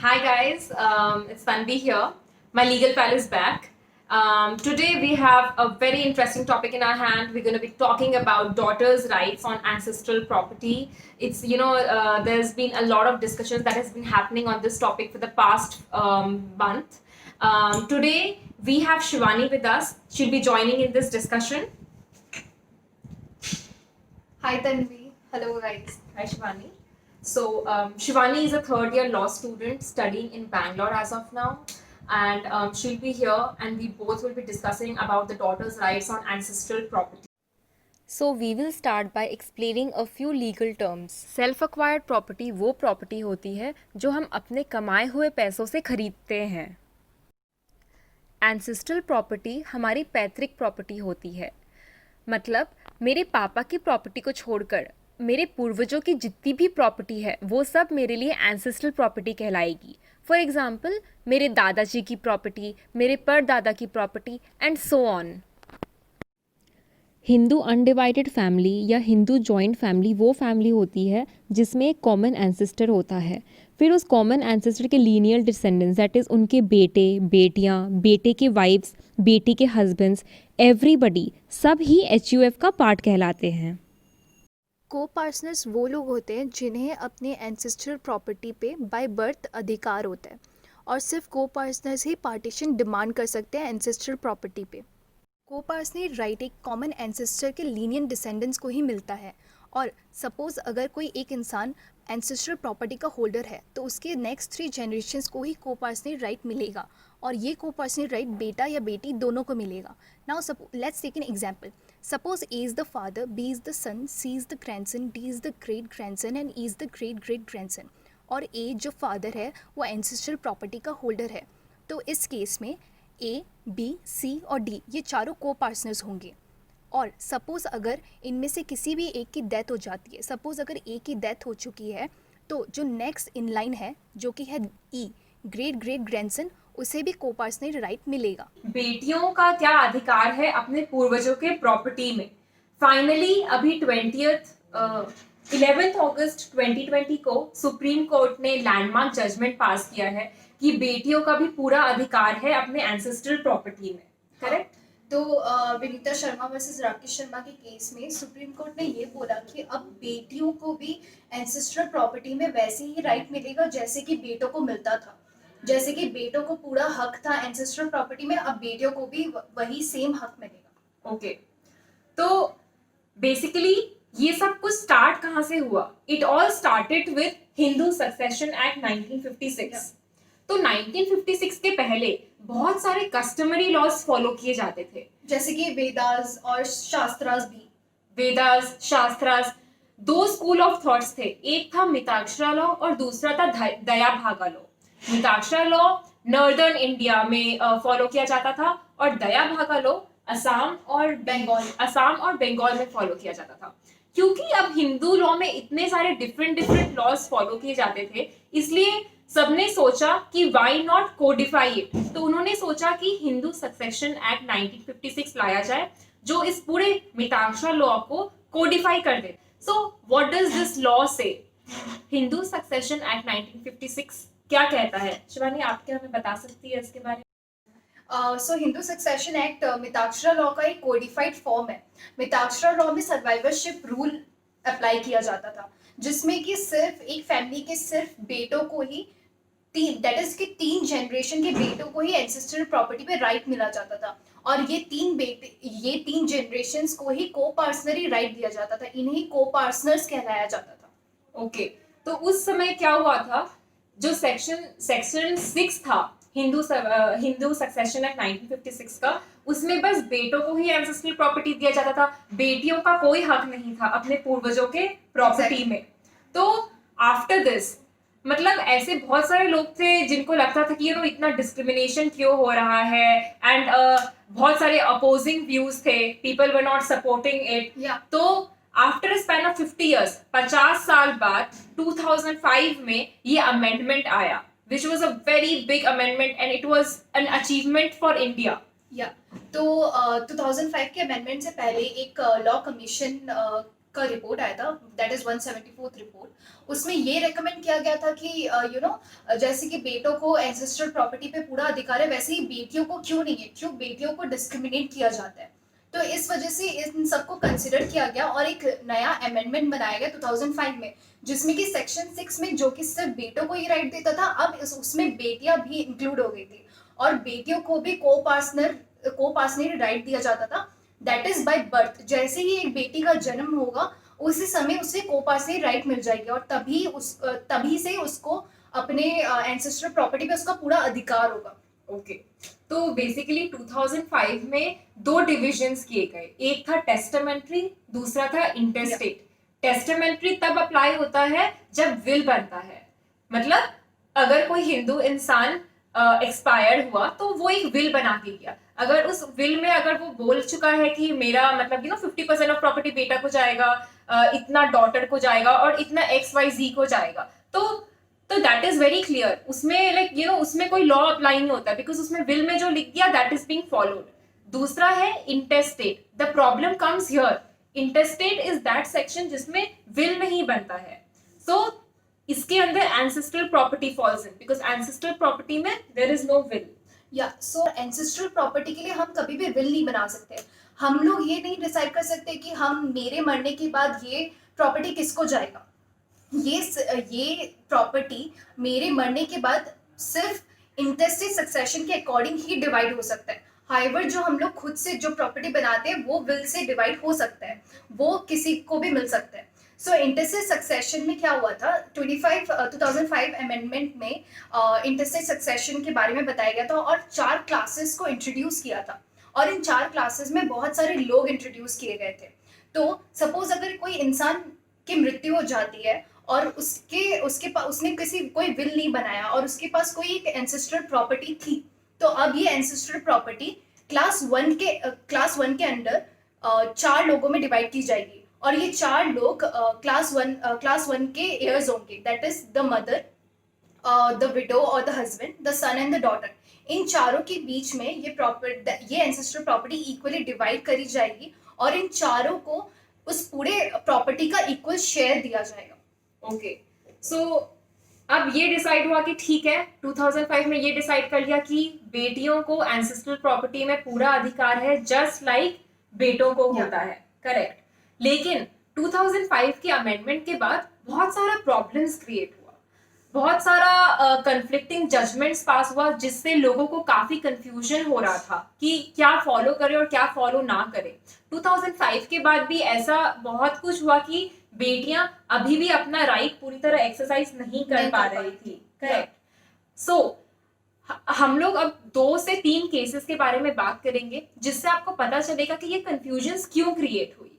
Hi guys, it's Tanvi here. My legal pal is back. Today we have a very interesting topic in our hand. We're going to be talking about daughters' rights on ancestral property. There's been a lot of discussions that has been happening on this topic for the past month. Today we have Shivani with us. She'll be joining in this discussion. Hi Tanvi. Hello guys. Hi Shivani. So Shivani is a third year law student studying in Bangalore as of now, and she'll be here, and we both will be discussing about the daughter's rights on ancestral property. So we will start by explaining a few legal terms. Self acquired property वो property होती है जो हम अपने कमाए हुए पैसों से खरीदते हैं. एंसेस्ट्रल प्रॉपर्टी हमारी पैतृक प्रॉपर्टी होती है. मतलब मेरे पापा की प्रॉपर्टी को छोड़कर मेरे पूर्वजों की जितनी भी प्रॉपर्टी है वो सब मेरे लिए एंसेस्ट्रल प्रॉपर्टी कहलाएगी. फॉर एग्जाम्पल मेरे दादाजी की प्रॉपर्टी, मेरे परदादा की property and so on. Hindu undivided family या हिंदू जॉइंट फैमिली वो फैमिली होती है जिसमें एक कॉमन एंसेस्टर होता है. फिर उस कॉमन एंसेस्टर के लीनियल डिसेंडेंट्स दैट इज़ उनके बेटे, बेटियाँ, बेटे के वाइफ्स, बेटी के हस्बैंड्स, एवरीबडी सब ही HUF का पार्ट कहलाते हैं. को पार्टनर्स वो लोग होते हैं जिन्हें अपने एंसेस्ट्रल प्रॉपर्टी पे बाय बर्थ अधिकार होता है और सिर्फ को पार्टनर्स ही पार्टीशन डिमांड कर सकते हैं एंसेस्ट्रल प्रॉपर्टी पे. को पार्टनर राइट एक कॉमन एंसेस्टर के लीनियन डिसेंडेंट्स को ही मिलता है. और सपोज़ अगर कोई एक इंसान एंसेस्ट्रल प्रॉपर्टी का होल्डर है तो उसके नेक्स्ट 3 जनरेशन्स को ही को पार्टनर राइट मिलेगा और ये को पार्टनर राइट बेटा या बेटी दोनों को मिलेगा. Now let's take an example. Suppose A is the father, B is the son, C is the grandson, D is the great grandson and E is the great great grandson. और A जो father है वो ancestral property का holder है. तो इस case में A, B, C और D ये चारों को पार्टनर्स होंगे. और सपोज़ अगर इनमें से किसी भी एक की डेथ हो जाती है, सपोज़ अगर A की डेथ हो चुकी है तो जो नेक्स्ट इन लाइन है जो कि है E, ग्रेट ग्रेट ग्रैंडसन, उसे भी को पार्टनर राइट मिलेगा. बेटियों का क्या अधिकार है अपने पूर्वजों के प्रॉपर्टी में? फाइनली अभी 11 अगस्त 2020 को सुप्रीम कोर्ट ने लैंडमार्क जजमेंट पास किया है कि बेटियों का भी पूरा अधिकार है अपने एंसेस्ट्रल प्रॉपर्टी में. करेक्ट? तो विनीता शर्मा वर्सेस राकेश शर्मा के केस में सुप्रीम कोर्ट ने ये बोला कि अब बेटियों को भी एंसेस्ट्रल प्रॉपर्टी में वैसे ही राइट मिलेगा जैसे कि बेटों को मिलता था. जैसे कि बेटों को पूरा हक था एंसेस्ट्रल प्रॉपर्टी में, अब बेटियों को भी वही सेम हक मिलेगा. ओके, तो बेसिकली ये सब कुछ स्टार्ट कहाँ से हुआ? It all started with Hindu succession act 1956. तो 1956 के पहले बहुत सारे कस्टमरी लॉज फॉलो किए जाते थे, जैसे कि वेदास और शास्त्रास भी. Vedas, shastras, 2 school of thoughts थे. एक था मिताक्षरा लॉ और दूसरा था दया भागा law. Mitakshara law northern India में फॉलो किया जाता था और दया भागा लॉ असम और बंगाल में फॉलो किया जाता था. क्योंकि अब हिंदू लॉ में इतने सारे डिफरेंट लॉज फॉलो किए जाते थे, इसलिए सबने सोचा कि व्हाई नॉट कोडिफाई इट. तो उन्होंने सोचा कि हिंदू सक्सेशन एक्ट 1956 लाया जाए जो इस पूरे मिताक्षरा लॉ को कोडिफाई कर दे. So what does this law say? Hindu succession act 1956 क्या कहता है? शिवानी, आप क्या हमें बता सकती है इसके बारे में? So Hindu succession act Mitakshara law का एक कोडिफाइड फॉर्म है. मिताक्षरा लॉ में सर्वाइवरशिप रूल अप्लाई किया जाता था जिसमें कि सिर्फ एक फैमिली के सिर्फ बेटों को ही दैट इज कि 3 जनरेशन के बेटों को ही एंसेस्ट्रल प्रॉपर्टी पे राइट मिला जाता था. और ये 3 जनरेशन्स को ही को पार्टनरी राइट दिया जाता था. इन्हें को पार्टनर्स कहलाया जाता था. ओके, तो उस समय क्या हुआ था? जो सेक्शन 6 था हिंदू सक्सेशन एक्ट 1956 का, उसमें बस बेटों को ही एंसेस्ट्रल प्रॉपर्टी दिया जाता था. बेटियों का कोई हक नहीं था अपने पूर्वजों के प्रॉपर्टी में. तो आफ्टर दिस मतलब ऐसे बहुत सारे लोग थे जिनको लगता था कि इतना डिस्क्रिमिनेशन क्यों हो रहा है, एंड बहुत सारे अपोजिंग व्यूज थे. People were not supporting it. तो आफ्टर स्पैन ऑफ 50 years, 50 साल बाद 2005 में ये अमेंडमेंट आया, which was a very big amendment and it was an achievement for India. तो 2005 के अमेंडमेंट से पहले एक लॉ कमीशन का रिपोर्ट आया था, दैट इज 174th रिपोर्ट, उसमें ये रेकमेंड किया गया था कि जैसे कि बेटों को एंसेस्ट्रल प्रॉपर्टी पे पूरा अधिकार है, वैसे ही बेटियों को क्यों नहीं है, क्यों बेटियों को डिस्क्रिमिनेट किया जाता है। तो इस वजह से इन सबको कंसिडर किया गया और एक नया अमेंडमेंट बनाया गया 2005 में, जिसमें कि सेक्शन 6 में जो कि सिर्फ बेटों को ये राइट देता था, अब उसमें बेटियां भी इंक्लूड हो गई थी और बेटियों को भी को-पार्सनरी राइट दिया जाता था, दैट इज बाय बर्थ। जैसे ही एक बेटी का जन्म होगा उसी समय उसे को-पार्सनरी राइट मिल जाएगी और तभी से उसको अपने एंसेस्ट्रल प्रॉपर्टी पे उसका पूरा अधिकार होगा। ओके तो बेसिकली 2005 में दो डिविजन्स किए गए, एक था टेस्टामेंट्री, दूसरा था इंटेस्टेट। टेस्टामेंट्री तब अप्लाई होता है जब विल बनता है, मतलब अगर कोई हिंदू इंसान एक्सपायर्ड हुआ तो वो एक विल बना के गया, अगर उस विल में अगर वो बोल चुका है कि मेरा मतलब 50% ऑफ प्रॉपर्टी बेटा को जाएगा, इतना डॉटर को जाएगा और इतना XYZ को जाएगा, तो दैट इज वेरी क्लियर, उसमें लाइक उसमें कोई लॉ अप्लाई नहीं होता, बिकॉज उसमें विल में जो लिख दिया दैट इज बीइंग फॉलोड। दूसरा है intestate, the problem comes here, intestate is that section जिसमें विल नहीं बनता है, सो इसके अंदर ancestral property falls in, because ancestral property में देयर इज नो विल। या सो एंसेस्ट्रल प्रॉपर्टी के लिए हम कभी भी विल नहीं बना सकते, हम लोग ये नहीं डिसाइड कर सकते कि हम मेरे मरने के बाद ये प्रॉपर्टी किसको जाएगा, ये प्रॉपर्टी मेरे मरने के बाद सिर्फ इंटेस्टेट सक्सेशन के अकॉर्डिंग ही डिवाइड हो सकता है। हाइवर जो हम लोग खुद से जो प्रॉपर्टी बनाते हैं वो विल से डिवाइड हो सकता है, वो किसी को भी मिल सकता है। सो इंटेस्टेट सक्सेशन में क्या हुआ था, 2005 अमेंडमेंट में इंटेस्टेट सक्सेशन के बारे में बताया गया था और 4 क्लासेस को इंट्रोड्यूस किया था और इन 4 क्लासेस में बहुत सारे लोग इंट्रोड्यूस किए गए थे। तो सपोज अगर कोई इंसान की मृत्यु हो जाती है और उसने कोई विल नहीं बनाया और उसके पास कोई एक एंसेस्ट्रल प्रॉपर्टी थी, तो अब ये एंसेस्ट्रल प्रॉपर्टी क्लास 1 के अंडर 4 लोगों में डिवाइड की जाएगी और ये 4 लोग क्लास 1 के एयर्स होंगे, that is the mother, the widow और the husband, the son and the daughter. इन चारों के बीच में ये एंसेस्ट्रल प्रॉपर्टी इक्वली डिवाइड करी जाएगी और इन चारों को उस पूरे प्रॉपर्टी का इक्वल शेयर दिया जाएगा। ओके सो अब ये डिसाइड हुआ कि ठीक है, 2005 में ये डिसाइड कर लिया कि बेटियों को एंसेस्ट्रल प्रॉपर्टी में पूरा अधिकार है, जस्ट लाइक बेटों को होता है, करेक्ट। लेकिन 2005 के अमेंडमेंट के बाद बहुत सारा प्रॉब्लम्स क्रिएट हुआ, बहुत सारा कंफ्लिक्टिंग जजमेंट्स पास हुआ, जिससे लोगों को काफी कंफ्यूजन हो रहा था कि क्या फॉलो करे और क्या फॉलो ना करे। 2005 के बाद भी ऐसा बहुत कुछ हुआ कि बेटियां अभी भी अपना राइट पूरी तरह एक्सरसाइज नहीं कर पा रही थी, करेक्ट। सो हम लोग अब 2 से 3 केसेस के बारे में बात करेंगे जिससे आपको पता चलेगा कि ये कंफ्यूजन्स क्यों क्रिएट हुई।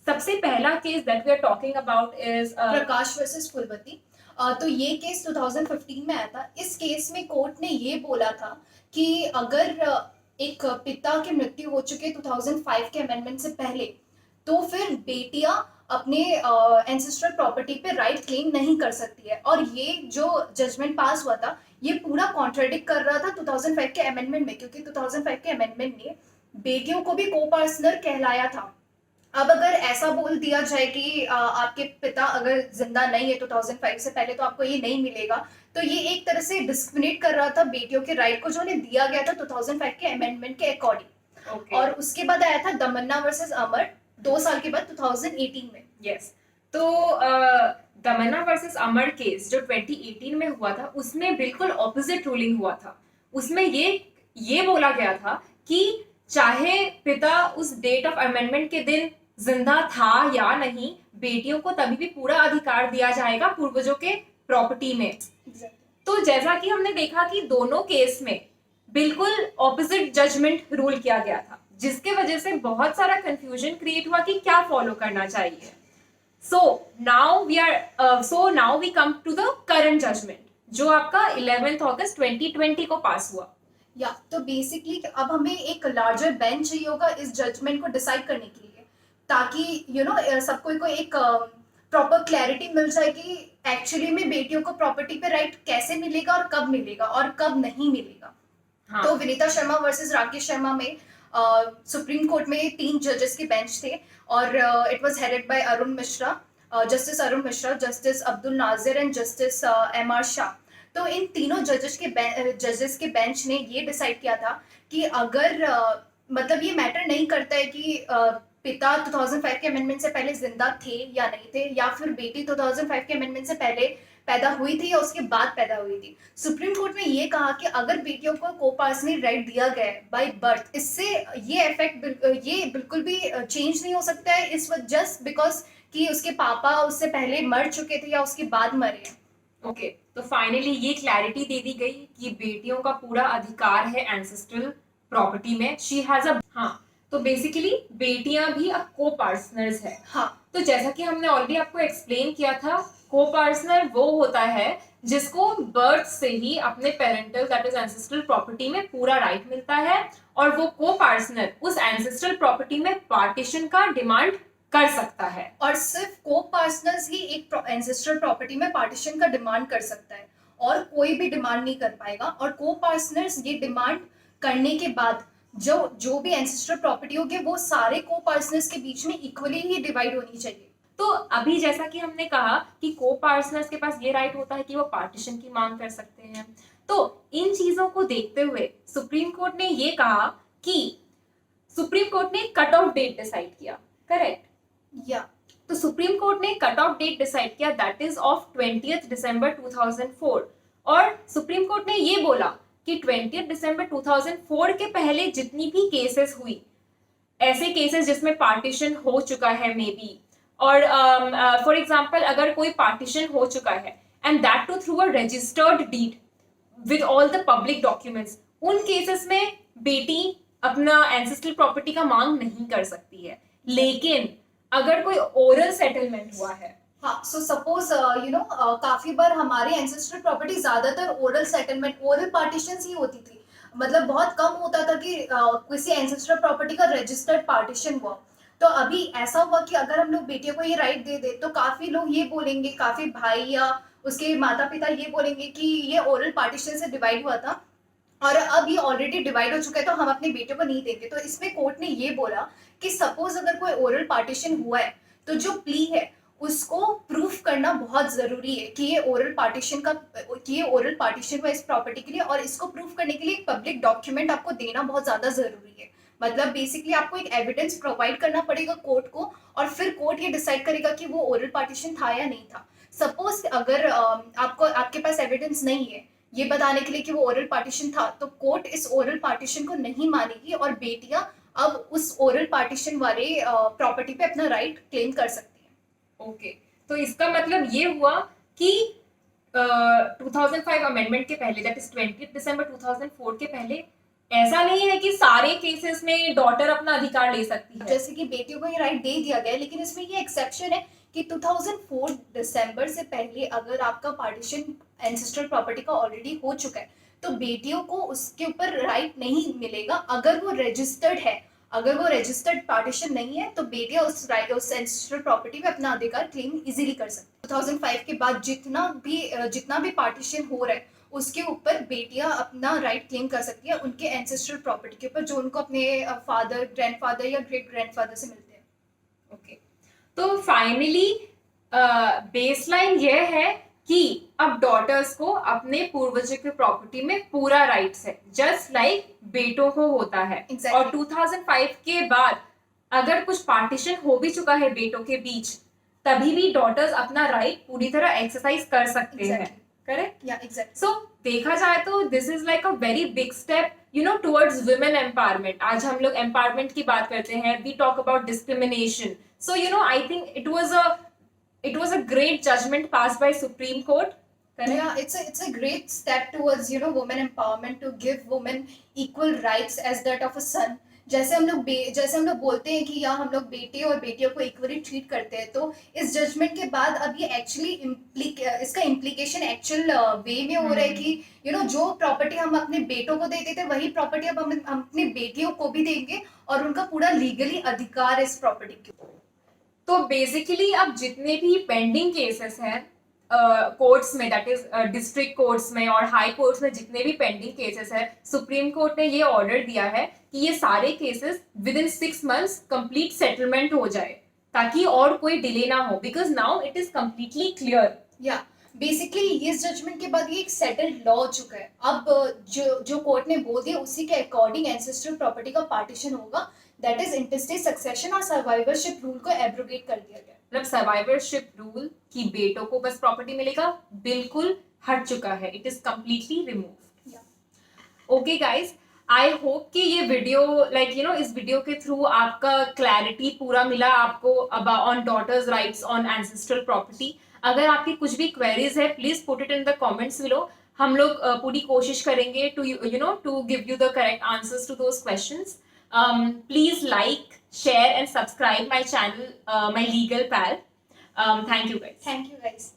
सबसे पहला case that we are talking about is Prakash versus Phulwati. तो ये केस 2015 में आया था। इस केस में कोर्ट ने ये बोला था कि अगर एक पिता की मृत्यु हो चुके 2005 के अमेंडमेंट से पहले, तो फिर बेटियां अपने एंसेस्ट्रल प्रॉपर्टी पे राइट क्लेम नहीं कर सकती है। और ये जो जजमेंट पास हुआ था ये पूरा कॉन्ट्राडिक्ट कर रहा था 2005 के अमेंडमेंट में, क्योंकि 2005 के अमेंडमेंट ने बेटियों को भी को-पार्सनर कहलाया था। अब अगर ऐसा बोल दिया जाए कि आपके पिता अगर जिंदा नहीं है 2005 से पहले तो आपको ये नहीं मिलेगा, तो ये एक तरह से डिस्क्रिमिनेट कर रहा था बेटियों के राइट को जो उन्हें दिया गया था 2005 के अमेंडमेंट के अकॉर्डिंग। Okay. और उसके बाद आया था दमन्ना वर्सेस अमर 2 साल के बाद 2018 में। यस तो दमन्ना वर्सेस अमर केस जो 2018 में हुआ था उसमें बिल्कुल ऑपोजिट रूलिंग हुआ था। उसमें ये बोला गया था कि चाहे पिता उस डेट ऑफ अमेंडमेंट के दिन जिंदा था या नहीं, बेटियों को तभी भी पूरा अधिकार दिया जाएगा पूर्वजों के प्रॉपर्टी में। तो जैसा कि हमने देखा कि दोनों केस में बिल्कुल ऑपोजिट जजमेंट रूल किया गया था, जिसके वजह से बहुत सारा कंफ्यूजन क्रिएट हुआ कि क्या फॉलो करना चाहिए। So now we come to the current judgement जो आपका 11 अगस्त 2020 को पास हुआ। या तो बेसिकली अब हमें एक लार्जर बेंच चाहिए होगा इस जजमेंट को डिसाइड करने के लिए, ताकि सबको एक प्रॉपर क्लैरिटी मिल जाए कि एक्चुअली में बेटियों को प्रॉपर्टी पे राइट कैसे मिलेगा और कब नहीं मिलेगा। हाँ. तो विनीता शर्मा वर्सेस राकेश शर्मा में सुप्रीम कोर्ट में 3 जजेस के बेंच थे और it was headed by Arun Mishra, justice Arun Mishra, justice Abdul Nazir and justice M R Shah. तो इन तीनों जजेस के बेंच ने ये डिसाइड किया था कि अगर मतलब ये मैटर नहीं करता है कि पिता 2005 के अमेंडमेंट से पहले जिंदा थे या नहीं थे, या फिर बेटी 2005 के अमेंडमेंट से पहले पैदा हुई थी या उसके बाद पैदा हुई थी। सुप्रीम कोर्ट ने ये कहा कि अगर बेटियों को कोपार्सनल राइट दिया गया है बाय बर्थ, इससे ये बिल्कुल भी चेंज नहीं हो सकता है इस वक्त जस्ट बिकॉज कि उसके पापा उससे पहले मर चुके थे या उसके बाद मरे हैं। ओके, तो फाइनली ये क्लैरिटी दे दी गई कि बेटियों का पूरा अधिकार है एंसेस्ट्रल प्रॉपर्टी में। शी हैज अ, हाँ, तो बेसिकली बेटियां भी अब को पार्टनर्स है। हाँ, तो जैसा कि हमने ऑलरेडी आपको एक्सप्लेन किया था, को पार्टनर वो होता है जिसको बर्थ से ही अपने parental that is ancestral property में पूरा राइट मिलता है, और वो को पार्टनर उस एंसेस्ट्रल प्रॉपर्टी में पार्टीशन का डिमांड कर सकता है। और सिर्फ को पार्टनर्स ही एक एंसेस्ट्रल प्रॉपर्टी में पार्टीशन का डिमांड कर सकता है और कोई भी डिमांड नहीं कर पाएगा। और को पार्टनर्स ये डिमांड करने के बाद जो भी एंसेस्ट्रल प्रॉपर्टी होगी वो सारे को पार्टनर्स के बीच में इक्वली ही डिवाइड होनी चाहिए। तो अभी जैसा कि हमने कहा कि को पार्टनर्स के पास ये राइट होता है कि वो पार्टीशन की मांग कर सकते हैं, तो इन चीजों को देखते हुए सुप्रीम कोर्ट ने ये कहा कि सुप्रीम कोर्ट ने कट ऑफ डेट डिसाइड किया, करेक्ट? या तो सुप्रीम कोर्ट ने कट ऑफ डेट डिसाइड किया दैट इज ऑफ 20th दिसंबर 2004, और सुप्रीम कोर्ट ने ये बोला कि 20th दिसंबर 2004 के पहले जितनी भी केसेस हुई, ऐसे केसेस जिसमें पार्टीशन हो चुका है मे बी, और फॉर एग्जाम्पल अगर कोई पार्टीशन हो चुका है and that too through a registered deed with all the public documents, उन केसेस में बेटी अपना एंसेस्ट्रल प्रॉपर्टी का मांग नहीं कर सकती है। लेकिन अगर कोई ओरल सेटलमेंट हुआ है, हाँ, सो सपोज काफी बार हमारे एंसेस्ट्रल प्रॉपर्टी ज्यादातर ओरल सेटलमेंट, ओरल पार्टीशंस ही होती थी। मतलब बहुत कम होता था कि किसी एंसेस्ट्रल प्रॉपर्टी का रजिस्टर्ड पार्टीशन हुआ। तो अभी ऐसा हुआ कि अगर हम लोग बेटियों को ये राइट दे दे तो काफी लोग ये बोलेंगे, काफी भाई या उसके माता पिता ये बोलेंगे कि ये ओरल पार्टीशन से डिवाइड हुआ था और अब ये ऑलरेडी डिवाइड हो चुका है तो हम अपनी बेटियों को नहीं देंगे। तो इसमें कोर्ट ने ये बोला कि सपोज अगर कोई ओरल पार्टीशन हुआ है तो जो प्ली है उसको प्रूफ करना बहुत जरूरी है कि ये ओरल पार्टीशन हुआ इस प्रॉपर्टी के लिए, और इसको प्रूफ करने के लिए एक पब्लिक डॉक्यूमेंट आपको देना बहुत ज्यादा जरूरी है। मतलब बेसिकली आपको एक एविडेंस प्रोवाइड करना पड़ेगा कोर्ट को, और फिर कोर्ट ये डिसाइड करेगा कि वो ओरल पार्टीशन था या नहीं था। सपोज अगर आपके पास एविडेंस नहीं है ये बताने के लिए कि वो ओरल पार्टीशन था, तो कोर्ट इस ओरल पार्टीशन को नहीं मानेगी और बेटियां अब उस ओरल पार्टीशन वाले प्रॉपर्टी पे अपना राइट क्लेम कर सकती हैं। ओके, तो इसका मतलब ये हुआ कि 2005 अमेंडमेंट के पहले दैट इज 20 दिसंबर 2004 के पहले ऐसा नहीं है कि सारे केसेस में डॉटर अपना अधिकार ले सकती है। जैसे कि बेटियों को ये राइट दे दिया गया है, लेकिन इसमें ये एक्सेप्शन है कि 2004 दिसंबर से पहले अगर आपका पार्टीशन एंसेस्ट्रल प्रॉपर्टी का ऑलरेडी हो चुका है तो बेटियों को उसके ऊपर राइट नहीं मिलेगा। अगर वो रजिस्टर्ड है, अगर वो रजिस्टर्ड पार्टीशन नहीं है तो बेटियां उस एंसेस्ट्रल प्रॉपर्टी में अपना अधिकार क्लेम इजीली कर सकती है। 2005 के बाद जितना भी पार्टीशन हो रहा है उसके ऊपर बेटियां अपना राइट क्लेम कर सकती है उनके एंसेस्ट्रल प्रॉपर्टी के ऊपर जो उनको अपने फादर, ग्रैंडफादर या ग्रेट ग्रैंडफादर से मिलते हैं। ओके, तो फाइनली बेसलाइन ये है कि अब डॉटर्स को अपने पूर्वजों की प्रॉपर्टी में पूरा राइट्स है, जस्ट लाइक बेटों को होता है। Exactly. और 2005 के बाद अगर कुछ पार्टीशन हो भी चुका है बेटों के बीच, तभी भी डॉटर्स अपना राइट पूरी तरह एक्सरसाइज कर सकते हैं, करेक्ट? या एग्जैक्टली। सो देखा जाए तो this is like a very big step towards women empowerment. आज हम लोग एम्पावरमेंट की बात करते हैं, we talk about discrimination. So I think it was a great judgment passed by Supreme Court, correct? Yeah, it's a great step towards women empowerment, to give women equal rights as that of a son. जैसे हम लोग बोलते हैं कि हम लोग बेटे और बेटियों को इक्वली ट्रीट करते हैं, तो इस जजमेंट के बाद अब ये एक्चुअली इसका इम्प्लीकेशन एक्चुअल वे में हो रहा है कि जो प्रॉपर्टी हम अपने बेटों को देते थे वही प्रॉपर्टी अब हम अपनी बेटियों को भी देंगे और उनका पूरा लीगली अधिकार है इस प्रॉपर्टी के ऊपर। तो बेसिकली अब जितने भी पेंडिंग केसेस हैं कोर्ट्स में, दैट इज डिस्ट्रिक्ट कोर्ट्स में और हाई कोर्ट्स में जितने भी पेंडिंग केसेस है, सुप्रीम कोर्ट ने ये ऑर्डर दिया है कि ये सारे cases with in 6 months complete settlement हो जाए, ताकि और कोई डिले ना हो, because now it is completely clear. या बेसिकली इस जजमेंट के बाद ये एक सेटल्ड लॉ हो चुका है। अब जो कोर्ट ने बोल दिया उसी के अकॉर्डिंग एंसेस्ट्रल प्रॉपर्टी का पार्टीशन होगा, दैट इज इंटेस्टेट सक्सेशन और सर्वाइवरशिप रूल को एब्रोगेट कर दिया गया। मतलब सर्वाइवरशिप रूल कि बेटों को बस प्रॉपर्टी मिलेगा, बिल्कुल हट चुका है, it is completely remove. Okay guys, I hope कि ये वीडियो इस वीडियो के थ्रू आपका क्लैरिटी पूरा मिला आपको on daughters rights on ancestral property. अगर आपकी कुछ भी क्वेरीज है, please put it in the comments below. हम लोग पूरी कोशिश करेंगे to to give you the correct answers to those questions. Please like, share and subscribe my channel, my legal pal. Thank you guys. Thank you guys.